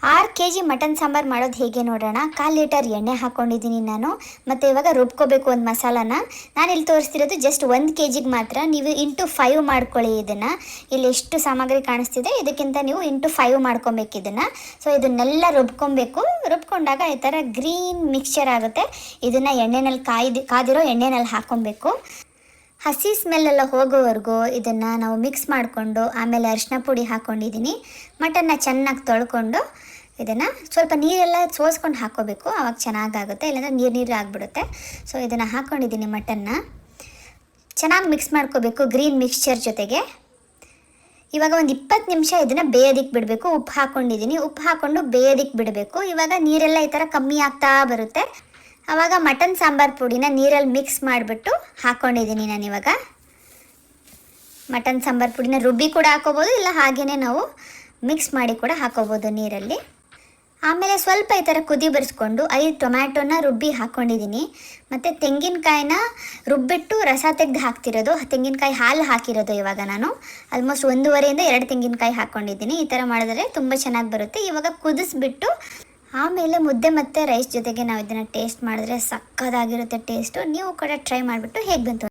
6 K G mutton sambar ಮಾಡೋದು ಹೇಗೆ ನೋಡೋಣ. 1/4 ಲೀಟರ್ ಎಣ್ಣೆ ಹಾಕ್ಕೊಂಡಿದ್ದೀನಿ ನಾನು. ಮತ್ತು ಇವಾಗ ರುಬ್ಕೋಬೇಕು ಒಂದು ಮಸಾಲಾನ. ನಾನಿಲ್ಲಿ ತೋರಿಸ್ತಿರೋದು ಜಸ್ಟ್ 1 ಕೆ ಜಿಗೆ ಮಾತ್ರ. ನೀವು ಇಂಟು 5 ಮಾಡ್ಕೊಳ್ಳಿ ಇದನ್ನು. ಇಲ್ಲಿ ಎಷ್ಟು ಸಾಮಗ್ರಿ ಕಾಣಿಸ್ತಿದೆ ಇದಕ್ಕಿಂತ ನೀವು ಇಂಟು 5 ಮಾಡ್ಕೊಬೇಕು ಇದನ್ನು. ಸೊ ಇದನ್ನೆಲ್ಲ ರುಬ್ಕೊಬೇಕು. ರುಬ್ಕೊಂಡಾಗ ಈ ಥರ ಗ್ರೀನ್ ಮಿಕ್ಸ್ಚರ್ ಆಗುತ್ತೆ. ಇದನ್ನು ಎಣ್ಣೆನಲ್ಲಿ ಕಾದಿರೋ ಎಣ್ಣೆನಲ್ಲಿ ಹಾಕ್ಕೊಬೇಕು. ಹಸಿ ಸ್ಮೆಲ್ಲೆಲ್ಲ ಹೋಗೋವರೆಗೂ ಇದನ್ನು ನಾವು ಮಿಕ್ಸ್ ಮಾಡಿಕೊಂಡು ಆಮೇಲೆ ಅರಿಶಿನ ಪುಡಿ ಹಾಕ್ಕೊಂಡಿದ್ದೀನಿ. ಮಟನ್ನ ಚೆನ್ನಾಗಿ ತೊಳ್ಕೊಂಡು ಇದನ್ನು ಸ್ವಲ್ಪ ನೀರೆಲ್ಲ ಸೋಸ್ಕೊಂಡು ಹಾಕ್ಕೋಬೇಕು, ಆವಾಗ ಚೆನ್ನಾಗಾಗುತ್ತೆ, ಇಲ್ಲಾಂದರೆ ನೀರು ಆಗಿಬಿಡುತ್ತೆ. ಸೊ ಇದನ್ನು ಹಾಕ್ಕೊಂಡಿದ್ದೀನಿ. ಮಟನ್ನ ಚೆನ್ನಾಗಿ ಮಿಕ್ಸ್ ಮಾಡ್ಕೋಬೇಕು ಗ್ರೀನ್ ಮಿಕ್ಸ್ಚರ್ ಜೊತೆಗೆ. ಇವಾಗ ಒಂದು 20 ನಿಮಿಷ ಇದನ್ನು ಬೇಯೋದಕ್ಕೆ ಬಿಡಬೇಕು. ಉಪ್ಪು ಹಾಕ್ಕೊಂಡಿದ್ದೀನಿ. ಉಪ್ಪು ಹಾಕ್ಕೊಂಡು ಬೇಯೋದಕ್ಕೆ ಬಿಡಬೇಕು. ಇವಾಗ ನೀರೆಲ್ಲ ಈ ಥರ ಕಮ್ಮಿ ಆಗ್ತಾ ಬರುತ್ತೆ. ಆವಾಗ ಮಟನ್ ಸಾಂಬಾರು ಪುಡಿನ ನೀರಲ್ಲಿ ಮಿಕ್ಸ್ ಮಾಡಿಬಿಟ್ಟು ಹಾಕ್ಕೊಂಡಿದ್ದೀನಿ ನಾನಿವಾಗ. ಮಟನ್ ಸಾಂಬಾರು ಪುಡಿನ ರುಬ್ಬಿ ಕೂಡ ಹಾಕೋಬೋದು, ಇಲ್ಲ ಹಾಗೆಯೇ ನಾವು ಮಿಕ್ಸ್ ಮಾಡಿ ಕೂಡ ಹಾಕೋಬೋದು ನೀರಲ್ಲಿ. ಆಮೇಲೆ ಸ್ವಲ್ಪ ಈ ಥರ ಕುದಿ ಬರೆಸ್ಕೊಂಡು 5 ಟೊಮ್ಯಾಟೋನ ರುಬ್ಬಿ ಹಾಕ್ಕೊಂಡಿದ್ದೀನಿ. ಮತ್ತು ತೆಂಗಿನಕಾಯಿನ ರುಬ್ಬಿಟ್ಟು ರಸ ತೆಗೆದು ಹಾಕ್ತಿರೋದು, ತೆಂಗಿನಕಾಯಿ ಹಾಲು ಹಾಕಿರೋದು. ಇವಾಗ ನಾನು ಆಲ್ಮೋಸ್ಟ್ 1.5 ಇಂದ 2 ತೆಂಗಿನಕಾಯಿ ಹಾಕ್ಕೊಂಡಿದ್ದೀನಿ. ಈ ಥರ ಮಾಡಿದ್ರೆ ತುಂಬ ಚೆನ್ನಾಗಿ ಬರುತ್ತೆ. ಇವಾಗ ಕುದಿಸ್ಬಿಟ್ಟು ಆಮೇಲೆ ಮುದ್ದೆ ಮತ್ತು ರೈಸ್ ಜೊತೆಗೆ ನಾವು ಇದನ್ನು ಟೇಸ್ಟ್ ಮಾಡಿದ್ರೆ ಸಕ್ಕತ್ತಾಗಿರುತ್ತೆ ಟೇಸ್ಟು. ನೀವು ಕೂಡ ಟ್ರೈ ಮಾಡಿಬಿಟ್ಟು ಹೇಗೆ ಬಂತು